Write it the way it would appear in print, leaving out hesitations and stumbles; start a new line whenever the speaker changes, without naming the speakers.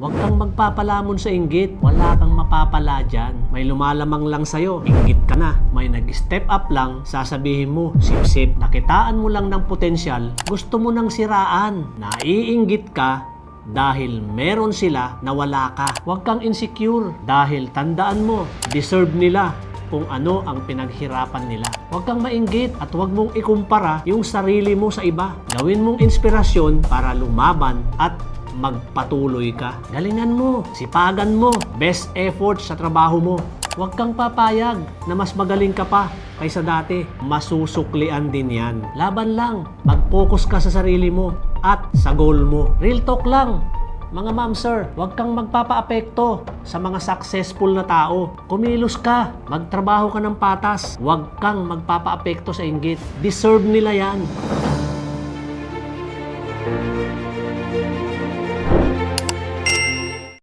Huwag kang magpapalamon sa inggit. Wala kang mapapala dyan. May lumalamang lang sa'yo, inggit ka na. May nag-step up lang, sasabihin mo, sip-sip. Nakitaan mo lang ng potensyal, gusto mo nang siraan. Naiinggit ka dahil meron sila na wala ka. Huwag kang insecure dahil tandaan mo, deserve nila kung ano ang pinaghirapan nila. Huwag kang mainggit at huwag mong ikumpara yung sarili mo sa iba. Gawin mong inspirasyon para lumaban at magpatuloy ka. Galingan mo, sipagan mo, best effort sa trabaho mo. Huwag kang papayag na mas magaling ka pa kaysa dati. Masusuklian din yan. Laban lang. Mag-focus ka sa sarili mo at sa goal mo. Real talk lang. Mga ma'am, sir, huwag kang magpapaapekto sa mga successful na tao. Kumilos ka, magtrabaho ka ng patas. Huwag kang magpapaapekto sa inggit. Deserve nila yan.